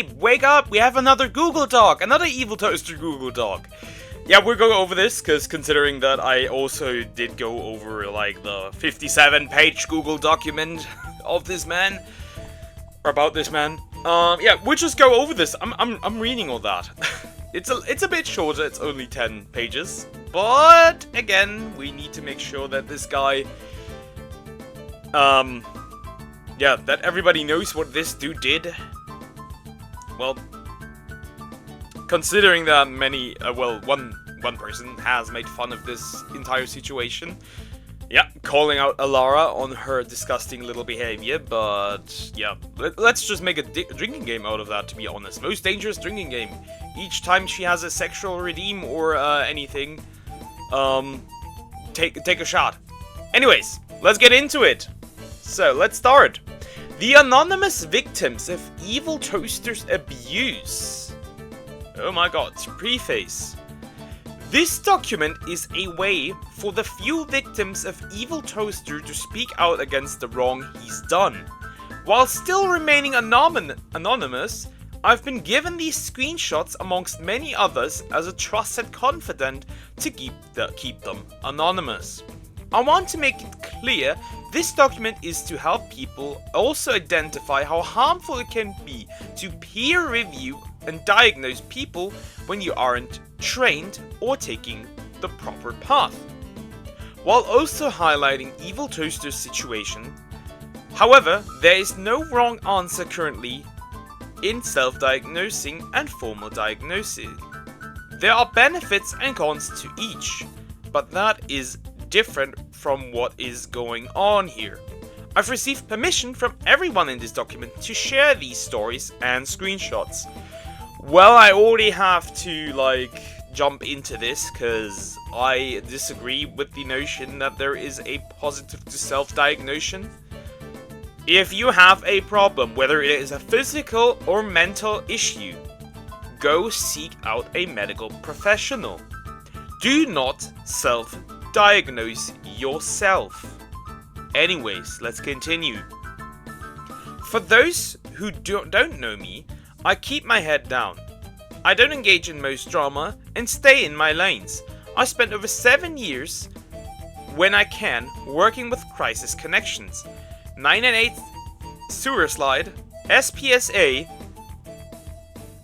babe, wake up, we have another Google Doc, another EvilToaster Google Doc. Yeah, we're going over this, because considering that I also did go over, like, the 57-page Google document of this man, or about this man. Yeah, we'll just go over this. I'm reading all that. It's a bit shorter, it's only 10 pages. But, again, we need to make sure that this guy, yeah, that everybody knows what this dude did. Well, considering that many, well, one person has made fun of this entire situation. Yeah, calling out Alara on her disgusting little behavior, but yeah, let's just make a drinking game out of that, to be honest. Most dangerous drinking game. Each time she has a sexual redeem or anything, take a shot. Anyways, let's get into it. So, let's start. The anonymous victims of EvilToaster's abuse. Oh my god, preface. This document is a way for the few victims of EvilToaster to speak out against the wrong he's done. While still remaining anonymous, I've been given these screenshots amongst many others as a trusted confidant to keep them anonymous. I want to make it clear this document is to help people also identify how harmful it can be to peer review and diagnose people when you aren't trained or taking the proper path, while also highlighting EvilToaster's situation. However, there is no wrong answer currently in self-diagnosing and formal diagnosing. There are benefits and cons to each, but that is different from what is going on here. I've received permission from everyone in this document to share these stories and screenshots. Well, I already have to, like, jump into this, because I disagree with the notion that there is a positive to self-diagnosis. If you have a problem, whether it is a physical or mental issue, go seek out a medical professional. Do not self-diagnose yourself. Anyways, let's continue. For those who don't know me, I keep my head down. I don't engage in most drama and stay in my lanes. I spent over 7 years, when I can, working with crisis connections. 998 Sewer Slide, SPSA,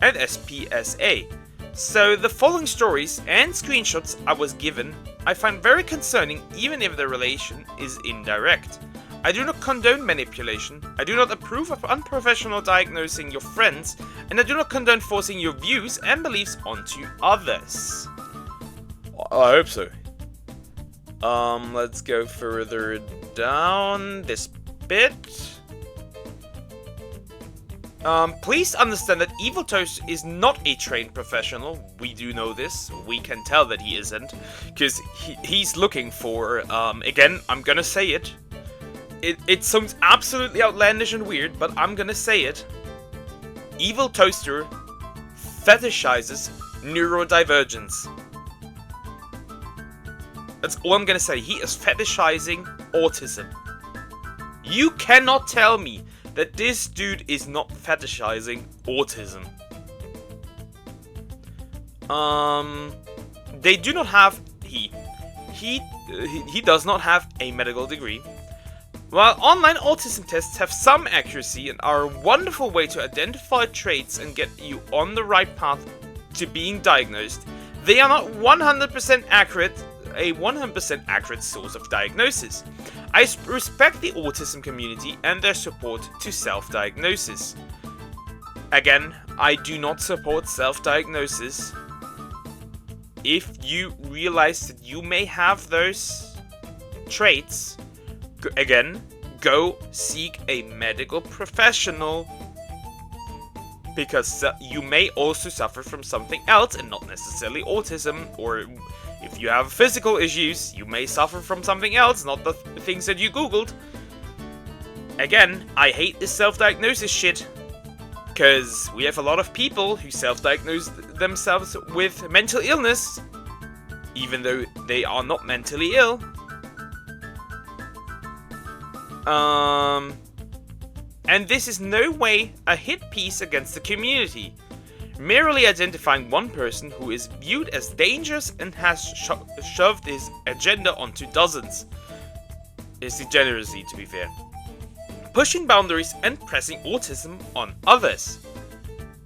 and SPSA. So the following stories and screenshots I was given, I find very concerning even if the relation is indirect. I do not condone manipulation, I do not approve of unprofessional diagnosing your friends, and I do not condone forcing your views and beliefs onto others. I hope so. Let's go further down this bit. Please understand that EvilToaster is not a trained professional. We do know this. We can tell that he isn't. Because he's looking for, again, I'm gonna say it. It sounds absolutely outlandish and weird, but I'm gonna say it. EvilToaster fetishizes neurodivergence. That's all I'm gonna say. He is fetishizing autism. You cannot tell me that this dude is not fetishizing autism. They do not have he does not have a medical degree. While online autism tests have some accuracy and are a wonderful way to identify traits and get you on the right path to being diagnosed, they are not 100% accurate, a 100% accurate source of diagnosis. I respect the autism community and their support to self-diagnosis. Again, I do not support self-diagnosis. If you realize that you may have those traits, again, go seek a medical professional, because you may also suffer from something else and not necessarily autism, or if you have physical issues, you may suffer from something else, not the things that you googled. Again, I hate this self-diagnosis shit, because we have a lot of people who self-diagnose themselves with mental illness, even though they are not mentally ill. and this is no way a hit piece against the community. Merely identifying one person who is viewed as dangerous and has shoved his agenda onto dozens is degeneracy, to be fair. Pushing boundaries and pressing autism on others.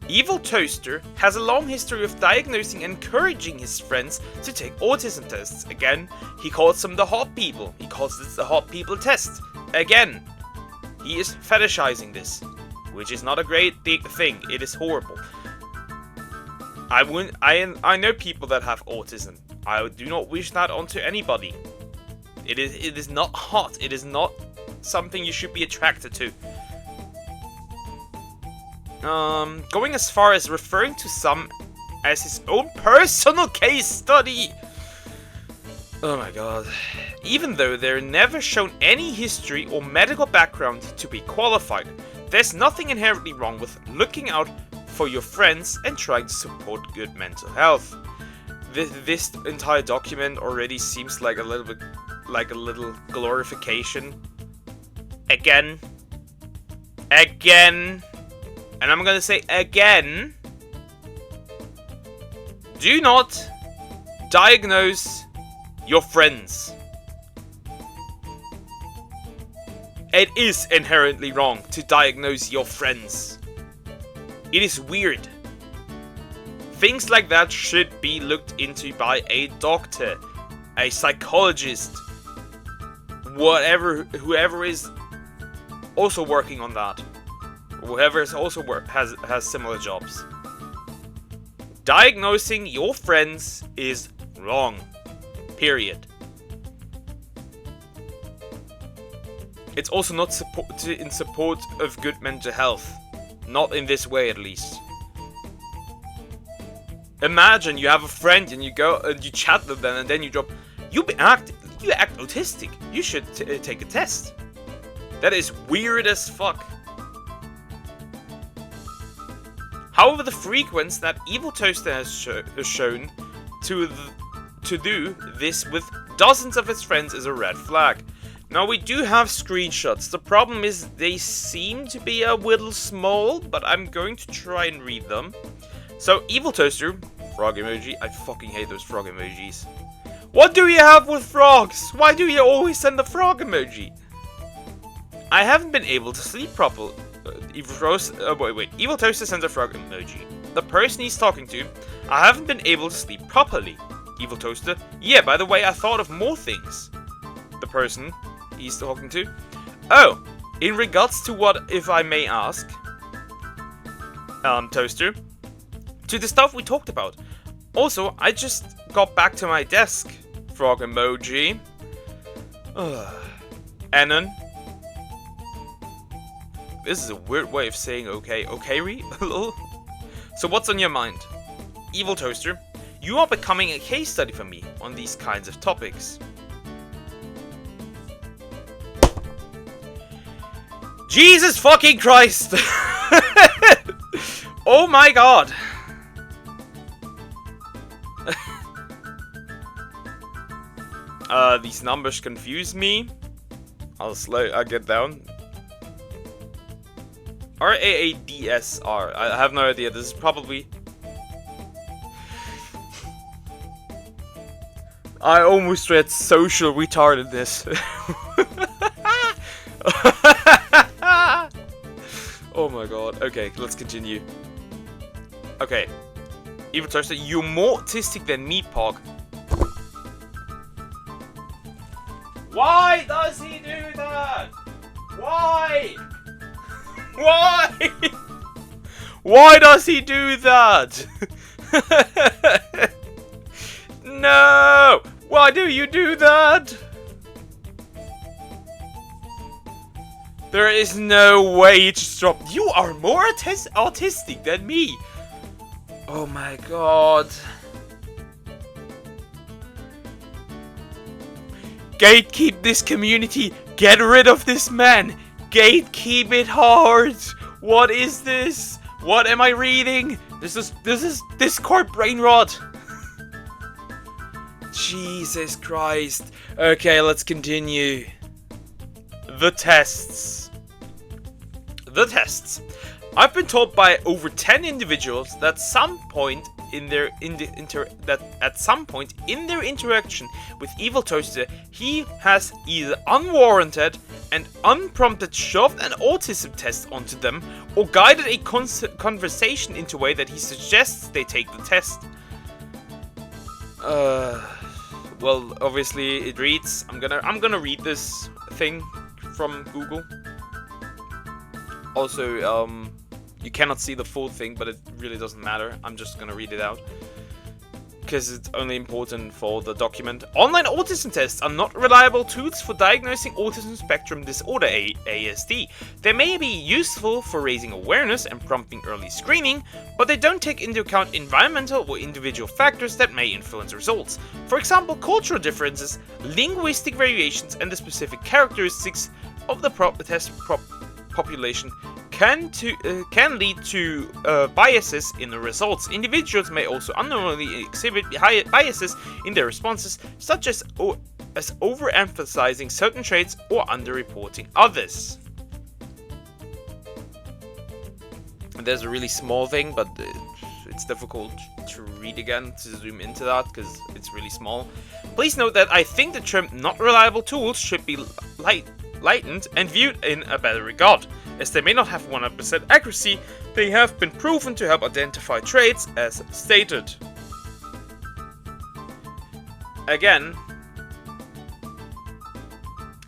EvilToaster has a long history of diagnosing and encouraging his friends to take autism tests. Again, he calls them the hot people. He calls this the hot people test. Again, he is fetishizing this, which is not a great thing. It is horrible. I know people that have autism. I do not wish that onto anybody. It is not hot. It is not something you should be attracted to. Going as far as referring to some as his own personal case study. Oh my god. Even though they're never shown any history or medical background to be qualified, there's nothing inherently wrong with looking out for your friends and trying to support good mental health. This entire document already seems like a little glorification. Again. And I'm gonna say again. Do not diagnose your friends. It is inherently wrong to diagnose your friends. It is weird. Things like that should be looked into by a doctor, a psychologist, whoever is also working on that. Whoever is also has similar jobs. Diagnosing your friends is wrong. Period. It's also not in support of good mental health. Not in this way, at least. Imagine you have a friend and you go and you chat with them and then you drop, you act autistic. You should take a test. That is weird as fuck. However, the frequency that EvilToaster has shown to do this with dozens of his friends is a red flag. Now, we do have screenshots. The problem is they seem to be a little small, but I'm going to try and read them. So, EvilToaster, frog emoji. I fucking hate those frog emojis. What do you have with frogs? Why do you always send the frog emoji? I haven't been able to sleep properly. EvilToaster sends a frog emoji. The person he's talking to, I haven't been able to sleep properly. EvilToaster, yeah, by the way, I thought of more things. The person he's talking to, oh, in regards to what, if I may ask, Toaster, to the stuff we talked about. Also, I just got back to my desk. Frog emoji. Anon. This is a weird way of saying okay. Okay-re? So what's on your mind? EvilToaster, you are becoming a case study for me on these kinds of topics. Jesus fucking Christ! Oh my god! These numbers confuse me. I'll get down. RAADSR. I have no idea. This is probably... I almost read social retardedness. Oh my god. Okay, let's continue. Okay. EvilToaster, you're more autistic than me, Pog. Why does he do that? Why? Why? Why does he do that? No! Why do you do that? There is no way you just dropped. You are more autistic than me. Oh my god. Gatekeep this community. Get rid of this man. Gatekeep it hard. What is this? What am I reading? This is Discord brain rot. Jesus Christ. Okay, let's continue. The tests. the tests. I've been told by over 10 individuals that at some point in their interaction with EvilToaster, he has either unwarranted and unprompted shoved an autism test onto them, or guided a conversation into a way that he suggests they take the test. Well, obviously it reads. I'm gonna read this thing from Google. Also, you cannot see the full thing, but it really doesn't matter. I'm just gonna read it out, because it's only important for the document. Online autism tests are not reliable tools for diagnosing autism spectrum disorder, ASD. They may be useful for raising awareness and prompting early screening, but they don't take into account environmental or individual factors that may influence results. For example, cultural differences, linguistic variations, and the specific characteristics of the test population can lead to biases in the results. Individuals may also unknowingly exhibit biases in their responses, such as overemphasizing certain traits or underreporting others. And there's a really small thing, but it's difficult to read again, to zoom into that, because it's really small. Please note that I think the term not reliable tools should be lightened and viewed in a better regard. As they may not have 100% accuracy, they have been proven to help identify traits as stated. Again,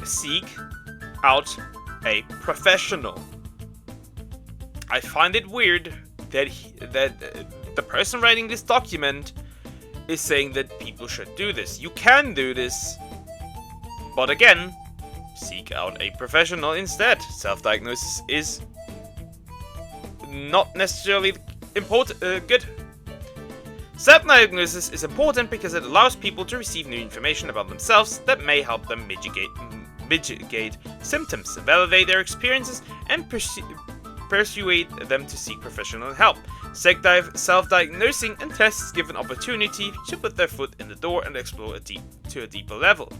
seek out a professional. I find it weird that the person writing this document is saying that people should do this. You can do this, but again, seek out a professional instead. Self-diagnosis is not necessarily good. Self-diagnosis is important because it allows people to receive new information about themselves that may help them mitigate symptoms, validate their experiences, and persuade them to seek professional help. Self-diagnosing and tests give an opportunity to put their foot in the door and explore a deeper level.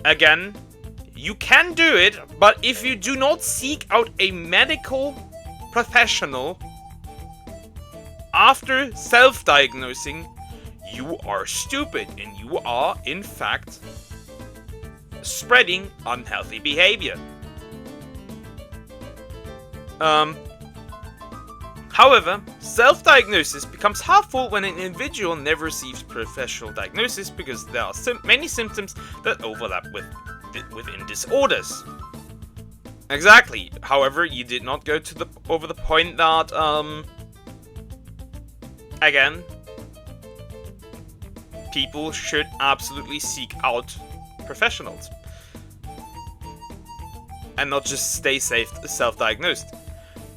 Again, you can do it, but if you do not seek out a medical professional after self-diagnosing, you are stupid and you are, in fact, spreading unhealthy behavior. However, self-diagnosis becomes harmful when an individual never receives professional diagnosis because there are many symptoms that overlap within disorders. Exactly. However, you did not go to over the point that, again, people should absolutely seek out professionals and not just stay self-diagnosed.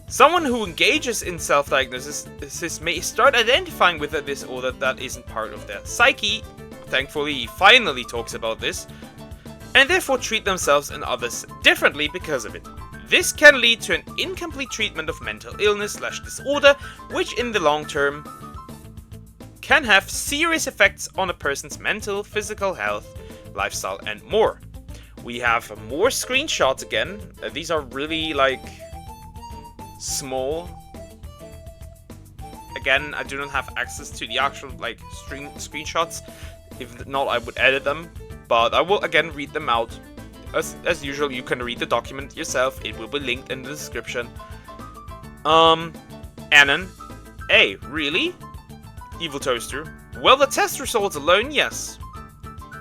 Someone who engages in self-diagnosis may start identifying with a disorder that isn't part of their psyche. Thankfully, he finally talks about this, and therefore treat themselves and others differently because of it. This can lead to an incomplete treatment of mental illness/disorder, which in the long term can have serious effects on a person's mental, physical health, lifestyle, and more. We have more screenshots again. These are really small. Again, I do not have access to the actual screenshots. If not, I would edit them. But I will again read them out. As usual, you can read the document yourself. It will be linked in the description. Anon. Hey, really? EvilToaster. Well, the test results alone, yes.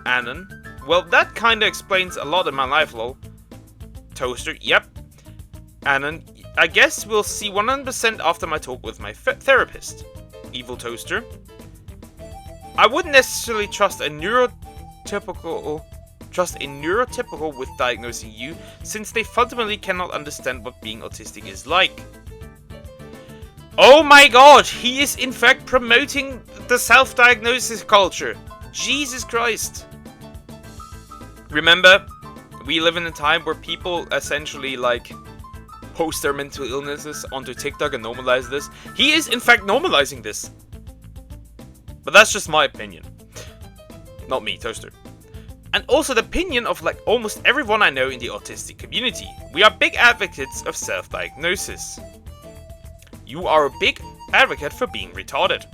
Anon. Well, that kinda explains a lot in my life, lol. Toaster. Yep. Anon. I guess we'll see 100% after my talk with my therapist. EvilToaster. I wouldn't necessarily trust a neurotypical with diagnosing you, since they fundamentally cannot understand what being autistic is like. Oh my god, he is in fact promoting the self-diagnosis culture. Jesus Christ. Remember, we live in a time where people essentially post their mental illnesses onto TikTok and normalize this. He is in fact normalizing this. But that's just my opinion. Not me, Toaster. and also the opinion of like almost everyone I know in the autistic community. We are big advocates of self-diagnosis. You are a big advocate for being retarded.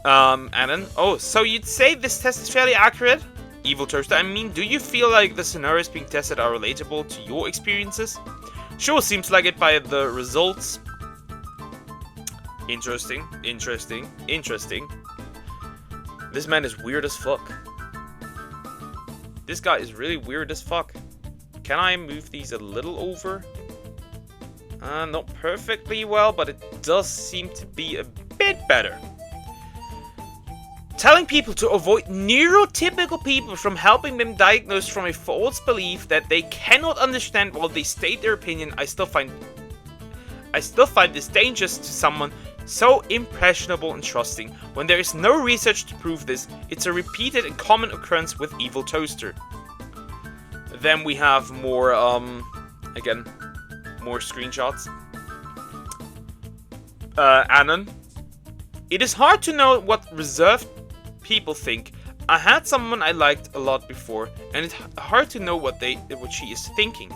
Anon. Oh, so you'd say this test is fairly accurate? EvilToaster, I mean, do you feel like the scenarios being tested are relatable to your experiences? Sure, seems like it by the results. Interesting, interesting, interesting. This man is weird as fuck. This guy is really weird as fuck. Can I move these a little over? Not perfectly well, but it does seem to be a bit better. Telling people to avoid neurotypical people from helping them diagnose from a false belief that they cannot understand while they state their opinion, I still find this dangerous to someone so impressionable and trusting. When there is no research to prove this, it's a repeated and common occurrence with EvilToaster. Then we have more, again, more screenshots. Anon. It is hard to know what reserved people think. I had someone I liked a lot before, and it's hard to know what she is thinking.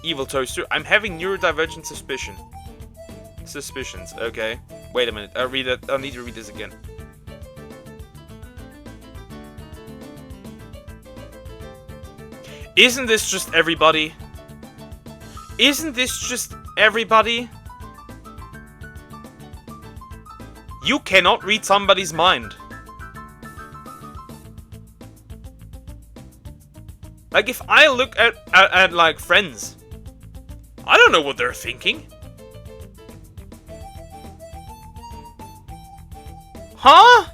EvilToaster, I'm having neurodivergent suspicions. Okay, wait a minute. I'll read it. I'll need to read this again. Isn't this just everybody? Isn't this just everybody? You cannot read somebody's mind. Like, if I look at like, friends, I don't know what they're thinking. Huh?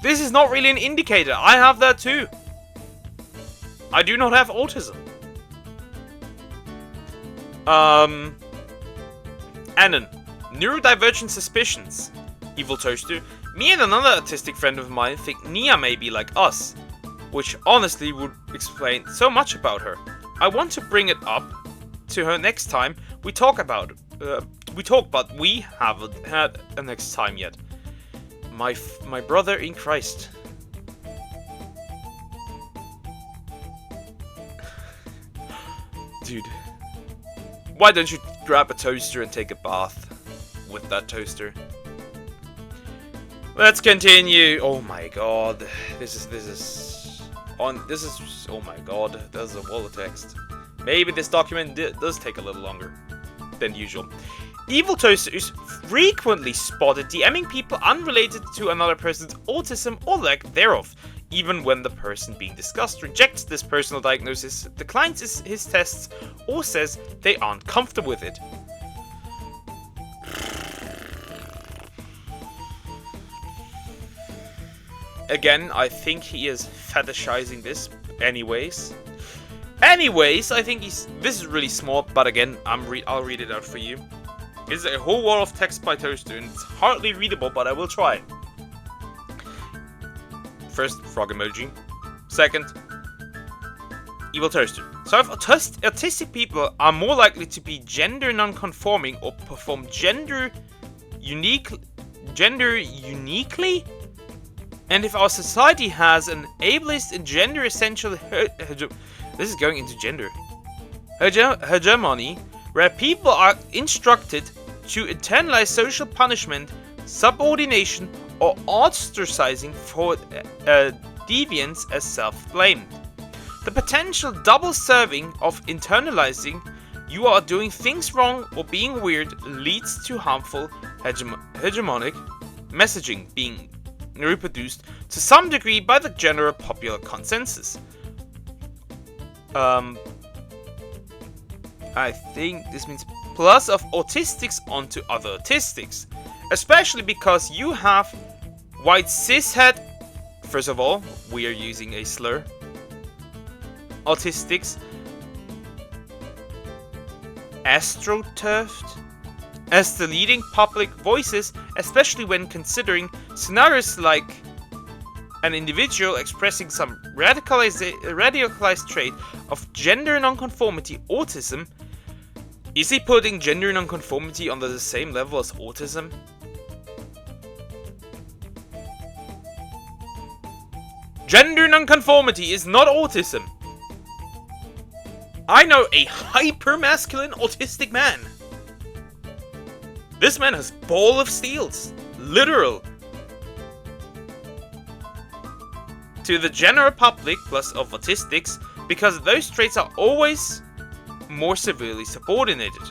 This is not really an indicator. I have that too. I do not have autism. Anon. Neurodivergent suspicions. EvilToaster. Me and another autistic friend of mine think Nia may be like us, which honestly would explain so much about her. I want to bring it up to her next time we talk about but we haven't had a next time yet. My brother in Christ. Dude. Why don't you grab a toaster and take a bath with that toaster? Let's continue. Oh my god. This is oh my god, there's a wall of text. Maybe this document does take a little longer than usual. EvilToaster is frequently spotted DMing people unrelated to another person's autism or lack thereof, even when the person being discussed rejects this personal diagnosis, declines his tests, or says they aren't comfortable with it. Again, I think he is fetishizing this. Anyways, I think this is really small, but again, I'll read it out for you. It's a whole wall of text by Toaster, and it's hardly readable, but I will try. First, frog emoji. Second, EvilToaster. So if autistic people are more likely to be gender non-conforming or perform gender uniquely, and if our society has an ableist and gender essential this is going into gender hegemony, where people are instructed to internalize social punishment, subordination, or ostracizing for deviance as self-blamed. The potential double serving of internalizing you are doing things wrong or being weird leads to harmful hegemonic messaging being reproduced to some degree by the general popular consensus. I think this means plus of autistics onto other autistics, especially because you have white cishet. First of all, we are using a slur. Autistics, astroturfed as the leading public voices, especially when considering scenarios like an individual expressing some radicalized trait of gender nonconformity, autism. Is he putting gender nonconformity under the same level as autism? nonconformity is not autism. I know a hyper-masculine autistic man. This man has ball of steels. Literal. To the general public, plus of autistics, because those traits are always more severely subordinated.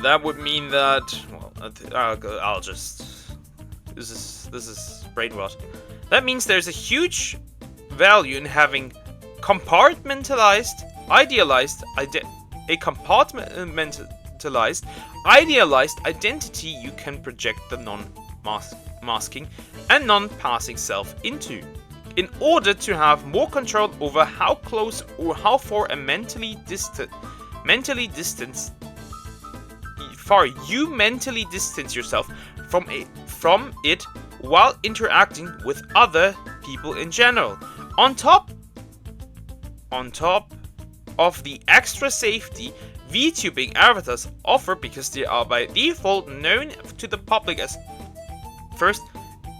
That would mean that, well, I'll just, this is brain rot. That means there's a huge value in having compartmentalized, idealized identity you can project the non-masking and non-passing self into, in order to have more control over how close or how far you mentally distance yourself from it while interacting with other people in general. On top of the extra safety VTubing avatars offer, because they are by default known to the public as, first,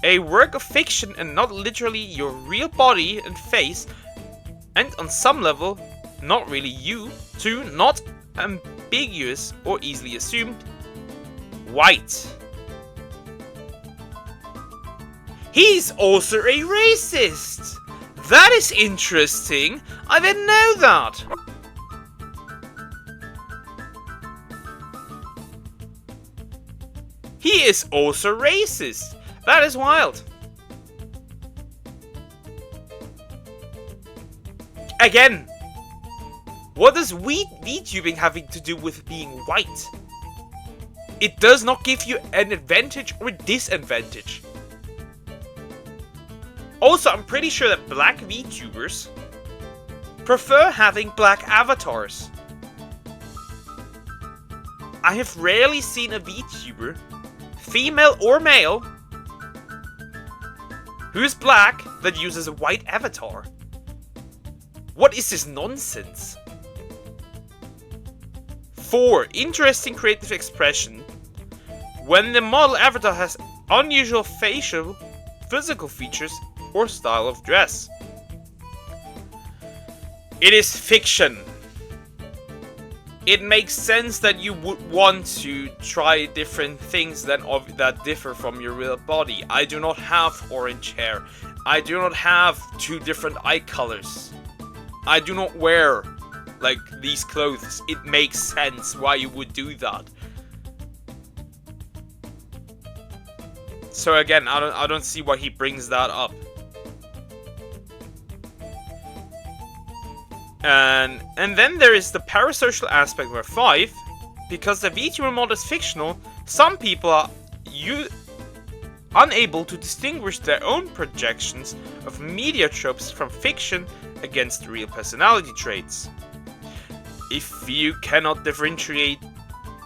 a work of fiction and not literally your real body and face, and on some level, not really you. Two, not ambiguous or easily assumed. White. He's also a racist! That is interesting! I didn't know that! He is also racist! That is wild! Again! What does VTubing having to do with being white? It does not give you an advantage or disadvantage. Also, I'm pretty sure that black VTubers prefer having black avatars. I have rarely seen a VTuber, female or male, who is black that uses a white avatar. What is this nonsense? 4. Interesting creative expression. When the model avatar has unusual physical features or style of dress. It is fiction. It makes sense that you would want to try different things that differ from your real body. I do not have orange hair. I do not have 2 different eye colors. I do not wear like these clothes. It makes sense why you would do that. So again, I don't see why he brings that up. And then there is the parasocial aspect where 5, because the VTuber model is fictional, some people are unable to distinguish their own projections of media tropes from fiction against real personality traits. If you cannot differentiate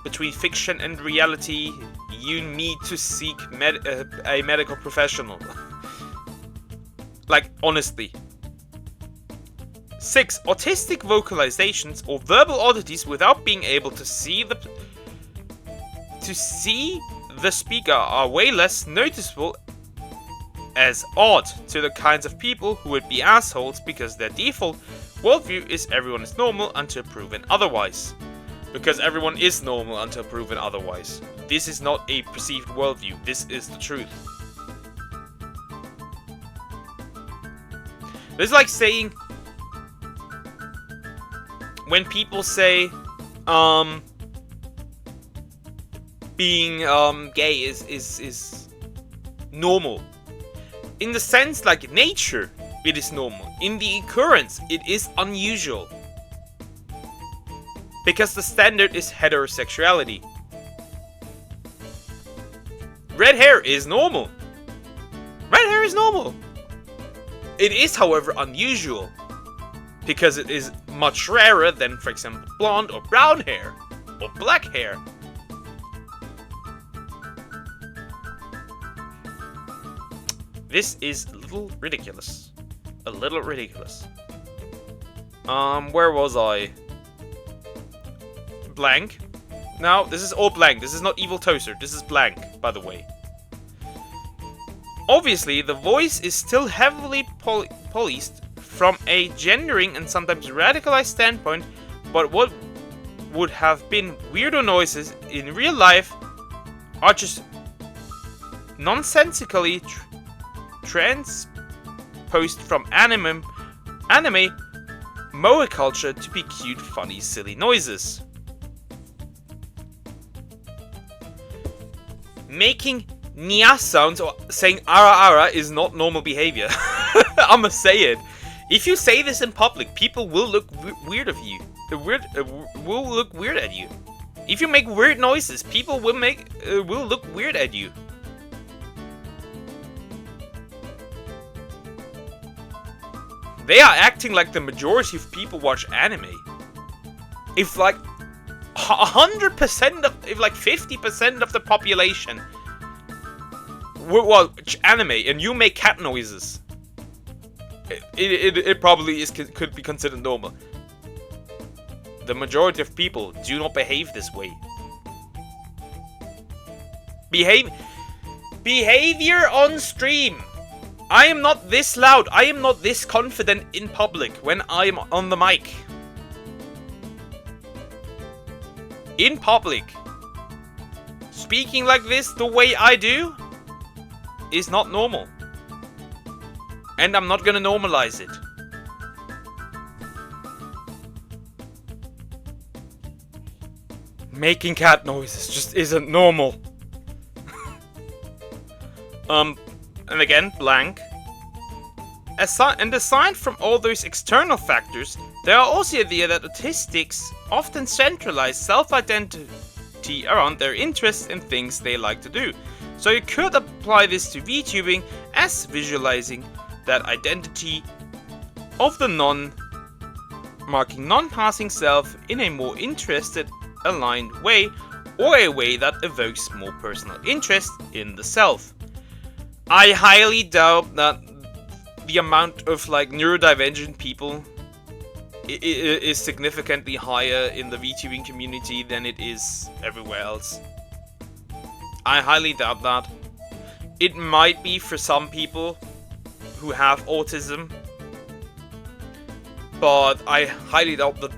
between fiction and reality, you need to seek a medical professional. Like, honestly. 6. Autistic vocalizations or verbal oddities without being able to see the speaker are way less noticeable as odd to the kinds of people who would be assholes, because their default worldview is everyone is normal until proven otherwise. Because everyone is normal until proven otherwise. This is not a perceived worldview, this is the truth. This is like saying, when people say, being gay is normal. In the sense, like nature, it is normal. In the occurrence, it is unusual. Because the standard is heterosexuality. Red hair is normal. Red hair is normal. It is, however, unusual. Because it is much rarer than, for example, blonde or brown hair. Or black hair. This is a little ridiculous. A little ridiculous. Where was I? Blank. No, this is all blank. This is not EvilToaster. This is blank, by the way. Obviously, the voice is still heavily policed from a gendering and sometimes radicalized standpoint, but what would have been weirdo noises in real life are just nonsensically transposed from anime moe culture to be cute, funny, silly noises. Making nya sounds or saying ara ara is not normal behavior. I'ma say it. If you say this in public, people will look weird of you. Will look weird at you. If you make weird noises, people will look weird at you. They are acting like the majority of people watch anime. If like 100% of, if like 50% of the population watch anime and you make cat noises, it probably could be considered normal. The majority of people do not behave this way. Behavior on stream. I am not this loud. I am not this confident in public when I am on the mic. In public, speaking like this the way I do is not normal. And I'm not gonna normalize it. Making cat noises just isn't normal. And again, blank. Aside from all those external factors, there are also the idea that autistics often centralize self-identity around their interests and things they like to do. So you could apply this to VTubing as visualizing that identity of the non-passing self in a more interested, aligned way, or a way that evokes more personal interest in the self. I highly doubt that the amount of like neurodivergent people is significantly higher in the VTubing community than it is everywhere else. I highly doubt that. It might be for some people who have autism, but I highly doubt that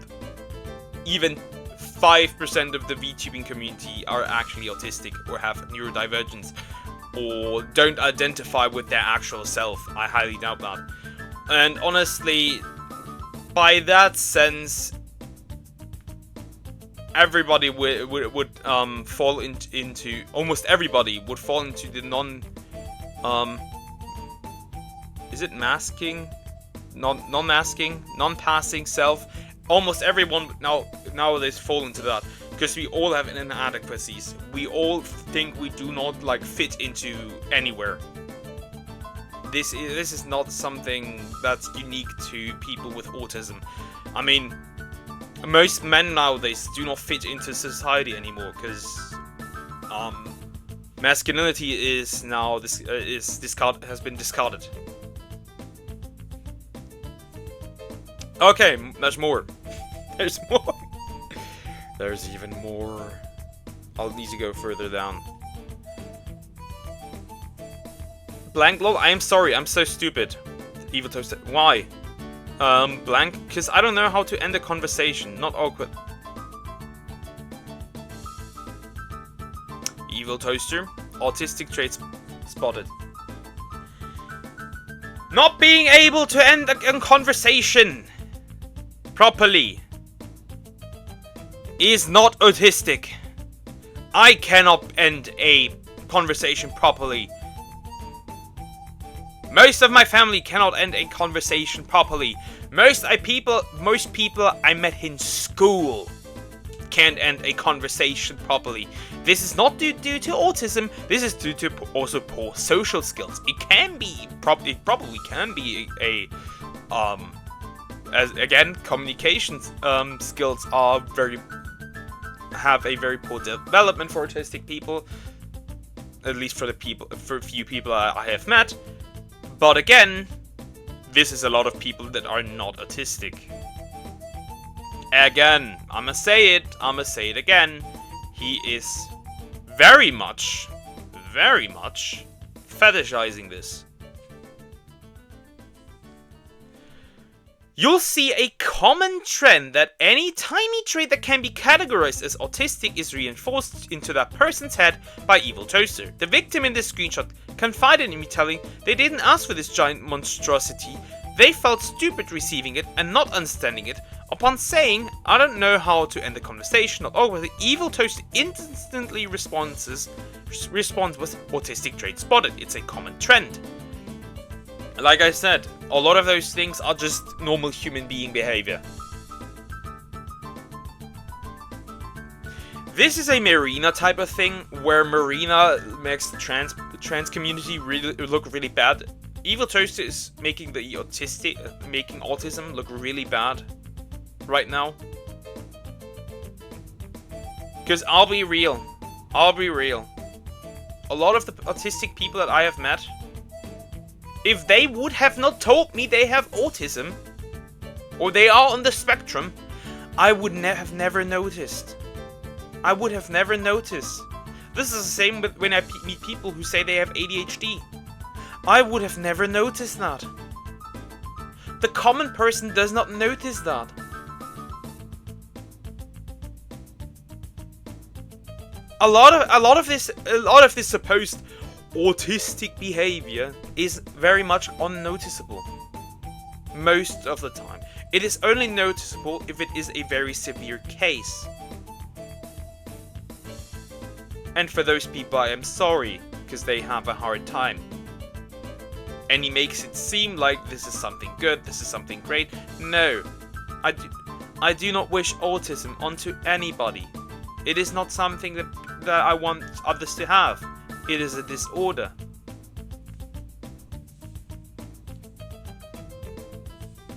even 5% of the VTubing community are actually autistic or have neurodivergence or don't identify with their actual self. I highly doubt that. And honestly, by that sense, everybody would fall into almost everybody would fall into the is it masking? Non-masking? Non-passing self? Almost everyone nowadays fall into that. Because we all have inadequacies. We all think we do not like fit into anywhere. This is not something that's unique to people with autism. I mean, most men nowadays do not fit into society anymore because masculinity is now has been discarded. Okay, there's more. There's more. There's even more. I'll need to go further down. Blank lol, I am sorry, I'm so stupid. EvilToaster, why? Blank, because I don't know how to end a conversation, not awkward. EvilToaster, autistic traits spotted. Not being able to end a conversation properly is not autistic. I cannot end a conversation properly. Most of my family cannot end a conversation properly. Most people I met in school can't end a conversation properly. This is not due to autism. This is due to also poor social skills. It can be, it probably can be as again, communication skills are have a very poor development for autistic people, at least for a few people I have met. But again, this is a lot of people that are not autistic. Again, I'ma say it again. He is very much fetishizing this. You'll see a common trend that any tiny trait that can be categorized as autistic is reinforced into that person's head by EvilToaster. The victim in this screenshot confided in me, telling they didn't ask for this giant monstrosity. They felt stupid receiving it and not understanding it. Upon saying, I don't know how to end the conversation or over, the EvilToaster instantly responds with autistic trait spotted. It's a common trend. Like I said, a lot of those things are just normal human being behavior. This is a Marina type of thing, where Marina makes the trans community look really bad. EvilToaster is making the making autism look really bad right now. Because I'll be real. A lot of the autistic people that I have met, if they would have not told me they have autism, or they are on the spectrum, I would have never noticed. I would have never noticed. This is the same with when I meet people who say they have ADHD. I would have never noticed that. The common person does not notice that. A lot of this supposed autistic behavior is very much unnoticeable. Most of the time. It is only noticeable if it is a very severe case. And for those people, I am sorry, because they have a hard time. And he makes it seem like this is something good, this is something great. No, I do not wish autism onto anybody. It is not something that I want others to have. It is a disorder.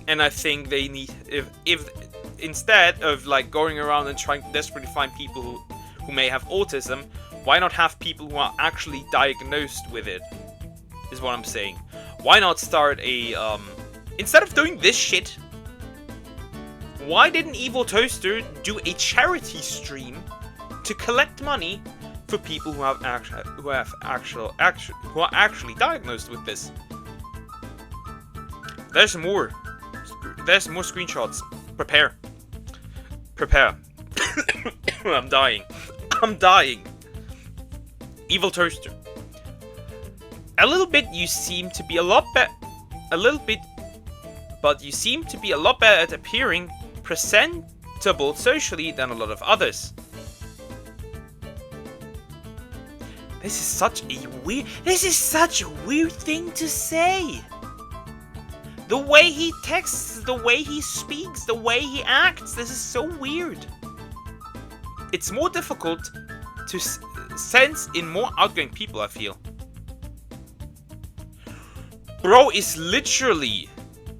And I think they need, if instead of like going around and trying to desperately find people who may have autism, why not have people who are actually diagnosed with it? Is what I'm saying. Why not start a instead of doing this shit, why didn't EvilToaster do a charity stream to collect money for people who are actually diagnosed with this? There's more screenshots. Prepare. I'm dying. EvilToaster. A little bit, you seem to be a lot better. But you seem to be a lot better at appearing presentable socially than a lot of others. This is such a weird thing to say. The way he texts, the way he speaks, the way he acts, this is so weird. It's more difficult to sense in more outgoing people, I feel. Bro is literally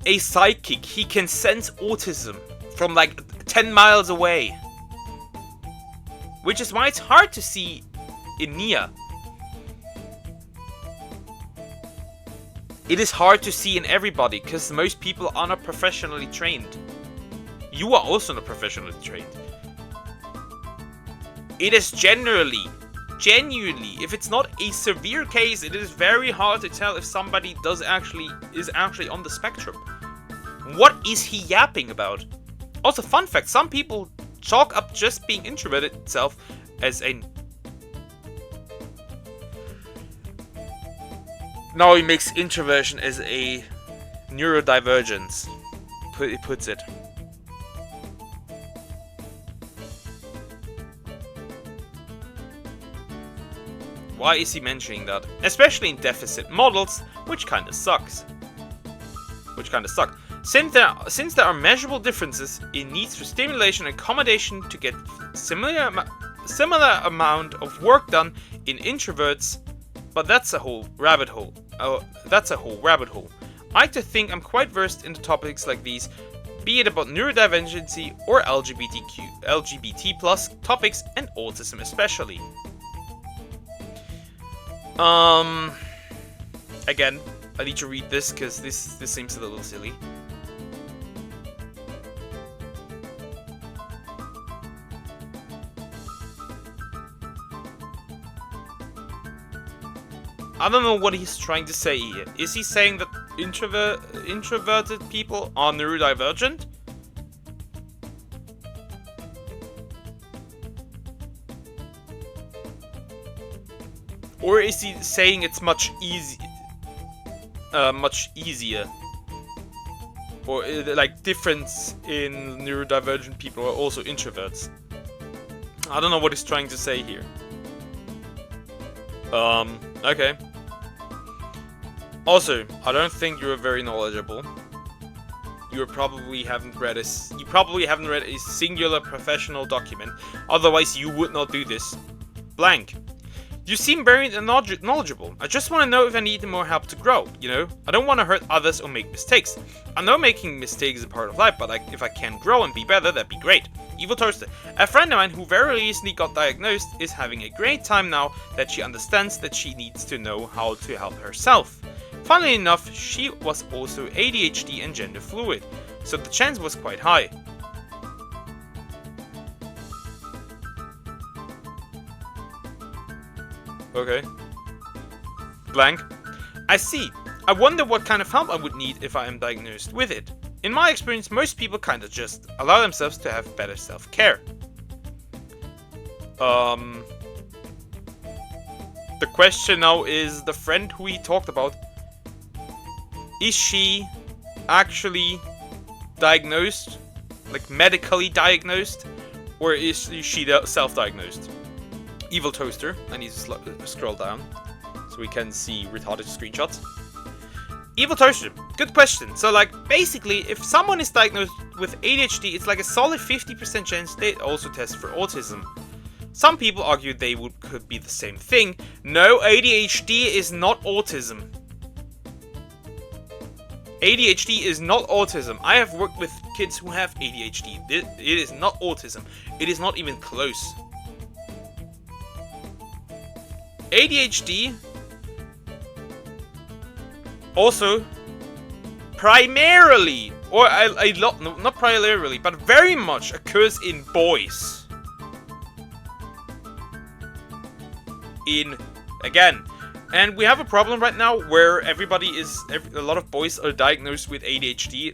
a psychic. He can sense autism from like 10 miles away. Which is why it's hard to see in Nia. It is hard to see in everybody, because most people are not professionally trained. You are also not professionally trained. It is genuinely, if it's not a severe case, it is very hard to tell if somebody is actually on the spectrum. What is he yapping about? Also, fun fact, some people chalk up just being introverted itself as a... Now he makes introversion as a neurodivergence, he puts it. Why is he mentioning that? Especially in deficit models, which kinda sucks. Since there are measurable differences in needs for stimulation and accommodation to get similar amount of work done in introverts, but that's a whole rabbit hole. I like to think I'm quite versed into topics like these, be it about neurodivergency or LGBT plus topics and autism especially. Again, I need to read this because this seems a little silly. I don't know what he's trying to say here. Is he saying that introverted people are neurodivergent? Or is he saying it's much easier? Or like difference in neurodivergent people are also introverts? I don't know what he's trying to say here. Okay. Also, I don't think you're very knowledgeable. You probably haven't read a singular professional document. Otherwise, you would not do this. Blank. You seem very knowledgeable. I just want to know if I need more help to grow, you know? I don't want to hurt others or make mistakes. I know making mistakes is a part of life, but if I can grow and be better, that'd be great. EvilToaster. A friend of mine who very recently got diagnosed is having a great time now that she understands that she needs to know how to help herself. Funnily enough, she was also ADHD and gender fluid, so the chance was quite high. Okay. Blank. I see. I wonder what kind of help I would need if I am diagnosed with it. In my experience, most people kinda just allow themselves to have better self-care. The question now is, the friend who we talked about, is she actually diagnosed? Like medically diagnosed? Or is she self-diagnosed? EvilToaster. I need to scroll down so we can see retarded screenshots. EvilToaster. Good question. So like basically if someone is diagnosed with ADHD, it's like a solid 50% chance they also test for autism. Some people argue they could be the same thing. No, ADHD is not autism. ADHD is not autism. I have worked with kids who have ADHD. It is not autism. It is not even close. ADHD also primarily, or not primarily, but very much occurs in boys. And we have a problem right now where a lot of boys are diagnosed with ADHD.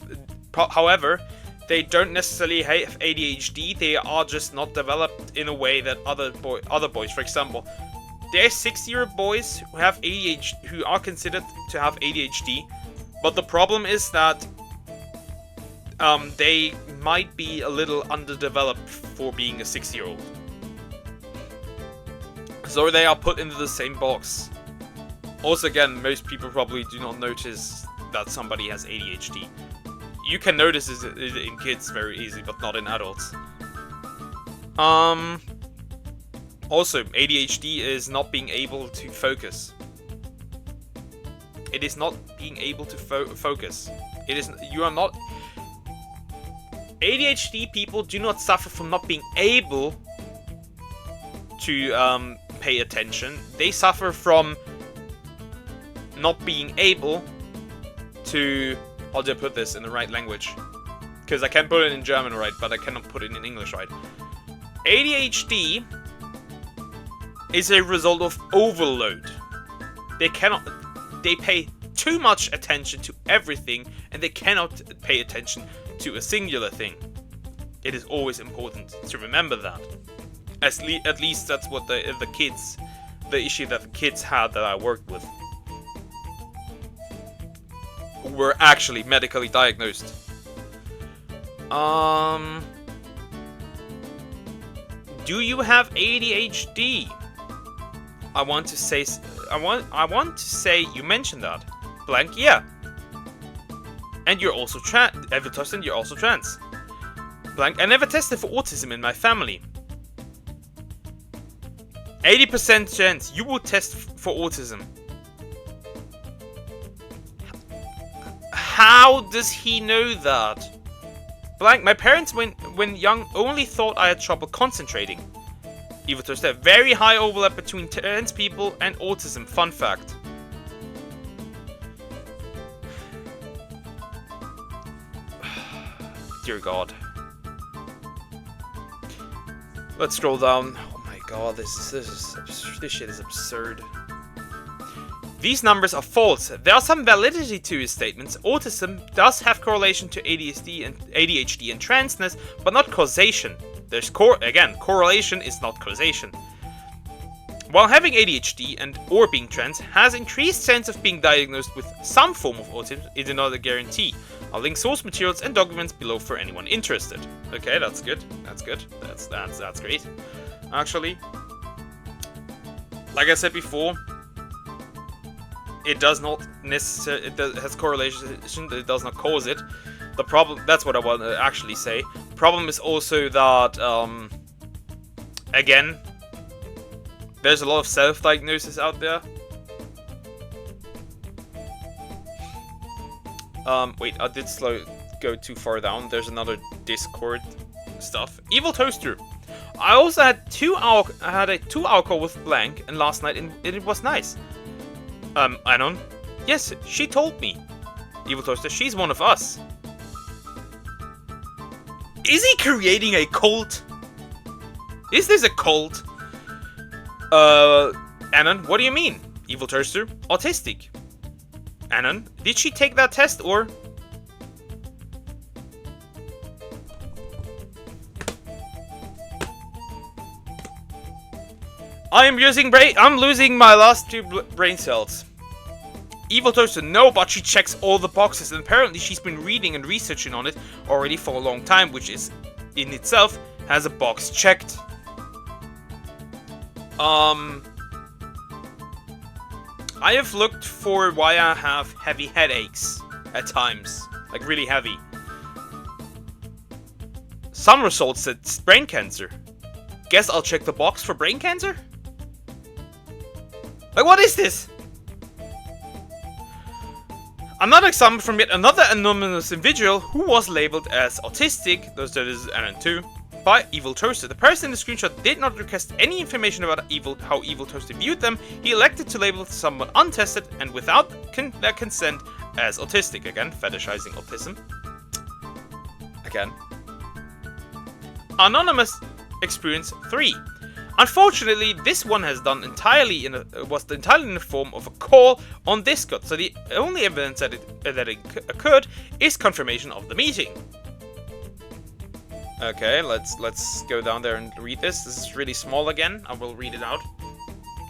However, they don't necessarily have ADHD. They are just not developed in a way that other boys, for example. There are 6-year-old boys who have ADHD, who are considered to have ADHD, but the problem is that they might be a little underdeveloped for being a 6-year-old. So they are put into the same box. Also, again, most people probably do not notice that somebody has ADHD. You can notice it in kids very easily, but not in adults. Also, ADHD is not being able to focus. It is not being able to focus. You are not... ADHD people do not suffer from not being able to pay attention. They suffer from not being able to... How do I put this in the right language? Because I can put it in German right, but I cannot put it in English right. ADHD is a result of overload. They pay too much attention to everything, and they cannot pay attention to a singular thing. It is always important to remember that. At least that's what the issue that the kids had that I worked with, were actually medically diagnosed. Do you have ADHD? I want to say you mentioned that. Blank, yeah. And you're also EvilToaster, and you're also trans. Blank, I never tested for autism in my family. 80% chance you will test for autism. How does he know that? Blank, my parents when young only thought I had trouble concentrating. EvilToaster, very high overlap between trans people and autism. Fun fact. Dear God. Let's scroll down. Oh my God, this shit is absurd. These numbers are false. There are some validity to his statements. Autism does have correlation to ADHD and transness, but not causation. There's correlation is not causation. While having ADHD and or being trans has increased chance of being diagnosed with some form of autism, it is not a guarantee. I'll link source materials and documents below for anyone interested. Okay, that's good. That's good. That's great. Actually, like I said before, it does not necessarily, it has correlation, it does not cause it. The problem, that's what I want to actually say. The problem is also that, again, there's a lot of self-diagnosis out there. Wait, I did go too far down. There's another Discord stuff. EvilToaster. I also had a 2-hour call with Blank, and last night, and it was nice. Anon? Yes, she told me. EvilToaster, she's one of us. Is he creating a cult? Is this a cult? Anon, what do you mean? EvilToaster, autistic. Anon, did she take that test or? I'm losing my last 2 brain cells. EvilToaster, no, but she checks all the boxes, and apparently she's been reading and researching on it already for a long time, which is, in itself, has a box checked. I have looked for why I have heavy headaches at times, like really heavy. Some results said brain cancer. Guess I'll check the box for brain cancer? Like, what is this? I'm not examined from yet another anonymous individual who was labeled as autistic, that is Anon2, by EvilToaster. The person in the screenshot did not request any information about how EvilToaster viewed them. He elected to label someone untested and without their consent as autistic. Again, fetishizing autism. Again. Anonymous experience 3. Unfortunately, this one was entirely in the form of a call on Discord, so the only evidence that it occurred is confirmation of the meeting. Okay, let's go down there and read this. This is really small again. I will read it out.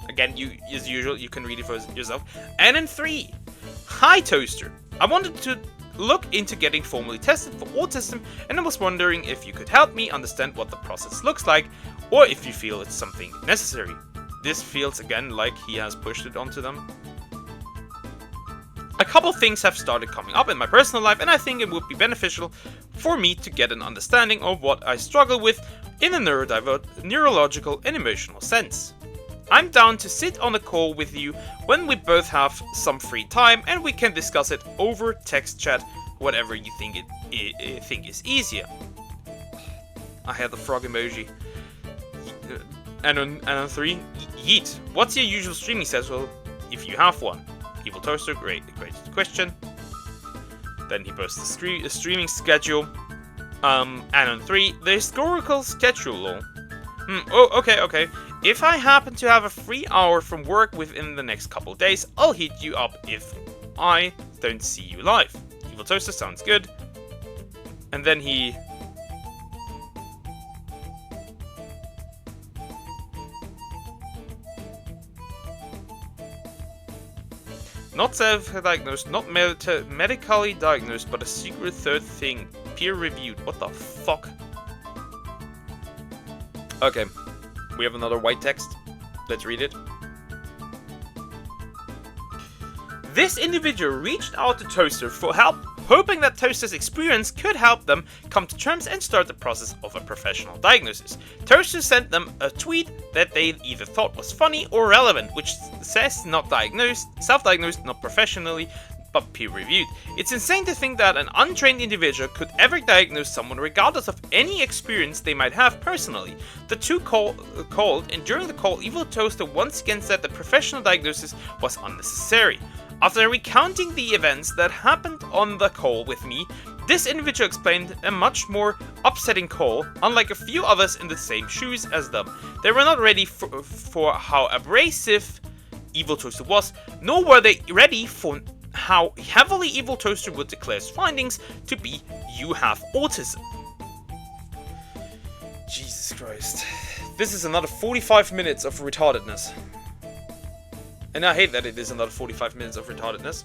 Again, as usual, you can read it for yourself. And in 3, hi Toaster. I wanted to look into getting formally tested for autism, and I was wondering if you could help me understand what the process looks like, or if you feel it's something necessary. This feels again like he has pushed it onto them. A couple things have started coming up in my personal life, and I think it would be beneficial for me to get an understanding of what I struggle with in a neurological and emotional sense. I'm down to sit on a call with you when we both have some free time, and we can discuss it over text chat, whatever you think is easier. I have the frog emoji. And on 3, yeet. What's your usual streaming schedule if you have one? EvilToaster, great question. Then he posts the streaming schedule. And on 3, the historical schedule. Oh, okay. If I happen to have a free hour from work within the next couple of days, I'll hit you up if I don't see you live. EvilToaster sounds good. And then he... Not self-diagnosed, not medically diagnosed, but a secret third thing. Peer-reviewed. What the fuck? Okay. We have another white text. Let's read it. This individual reached out to Toaster for help, hoping that Toaster's experience could help them come to terms and start the process of a professional diagnosis. Toaster sent them a tweet that they either thought was funny or relevant, which says not diagnosed, self-diagnosed, not professionally, but peer-reviewed. It's insane to think that an untrained individual could ever diagnose someone regardless of any experience they might have personally. The two called, and during the call, EvilToaster once again said that professional diagnosis was unnecessary. After recounting the events that happened on the call with me, this individual explained a much more upsetting call, unlike a few others in the same shoes as them. They were not ready for how abrasive EvilToaster was, nor were they ready for how heavily EvilToaster would declare his findings to be "you have autism." Jesus Christ. This is another 45 minutes of retardedness. And I hate that it is another 45 minutes of retardedness.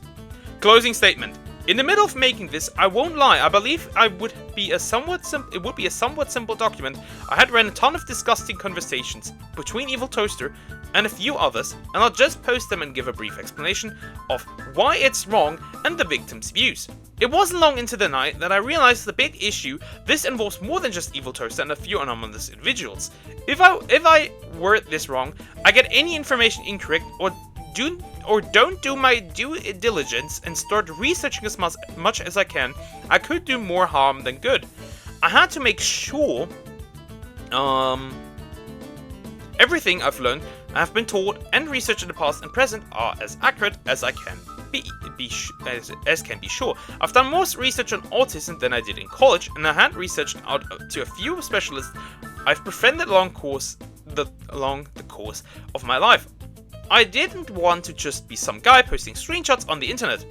Closing statement. In the middle of making this, I won't lie, I believe it would be a somewhat simple document. I had ran a ton of disgusting conversations between EvilToaster and a few others, and I'll just post them and give a brief explanation of why it's wrong and the victim's views. It wasn't long into the night that I realized the big issue. This involves more than just EvilToaster and a few anonymous individuals. If I word this wrong, I get any information incorrect, or don't do my due diligence and start researching as much as I can, I could do more harm than good. I had to make sure everything I've learned, I've been taught, and researched in the past and present are as accurate as I can can be sure. I've done more research on autism than I did in college, and I had researched out to a few specialists I've befriended along the course of my life. I didn't want to just be some guy posting screenshots on the internet.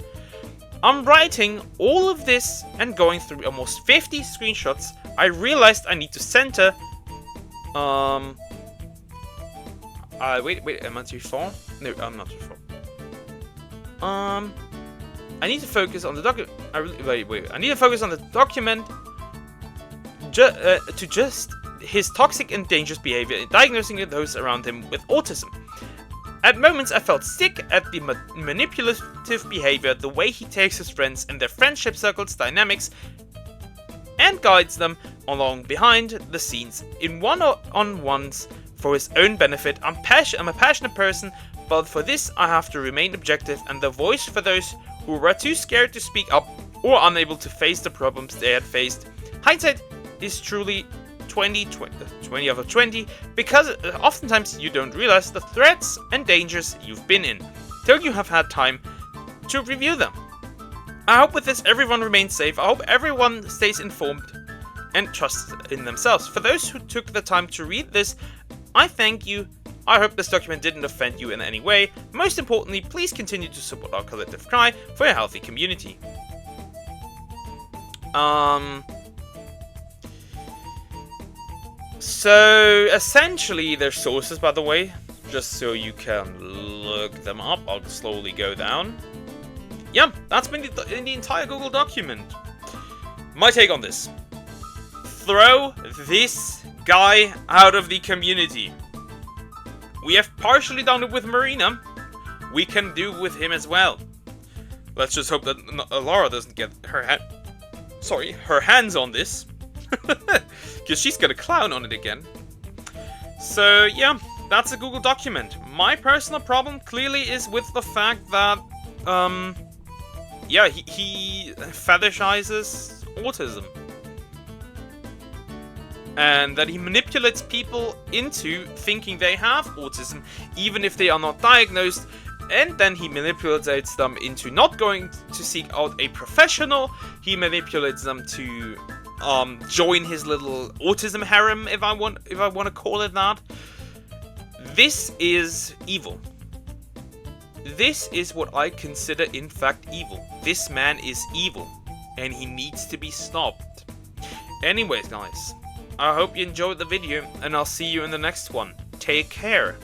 I'm writing all of this and going through almost 50 screenshots. I realized I need to center. Wait, am I too far? No, I'm not too far. I need to focus on the document. I need to focus on the document to just his toxic and dangerous behavior in diagnosing those around him with autism. At moments, I felt sick at the manipulative behavior, the way he takes his friends and their friendship circles dynamics and guides them along behind the scenes in one-on-ones for his own benefit. I'm a passionate person, but for this I have to remain objective and the voice for those who were too scared to speak up or unable to face the problems they had faced. Hindsight is truly 20 over 20, because oftentimes you don't realize the threats and dangers you've been in till you have had time to review them. I hope with this everyone remains safe. I hope everyone stays informed and trusts in themselves. For those who took the time to read this, I thank you. I hope this document didn't offend you in any way. Most importantly, please continue to support our collective cry for a healthy community. So, essentially, their sources, by the way, just so you can look them up. I'll slowly go down. Yeah, that's been in the entire Google document. My take on this. Throw this guy out of the community. We have partially done it with Marina. We can do it with him as well. Let's just hope that Laura doesn't get her hands on this. Because she's gonna clown on it again. So, yeah, that's a Google document. My personal problem clearly is with the fact that, yeah, he fetishizes autism. And that he manipulates people into thinking they have autism, even if they are not diagnosed. And then he manipulates them into not going to seek out a professional. He manipulates them to join his little autism harem, if I want to call it that. This is evil. This is what I consider, in fact, evil. This man is evil, and he needs to be stopped. Anyways, guys, I hope you enjoyed the video, and I'll see you in the next one. Take care.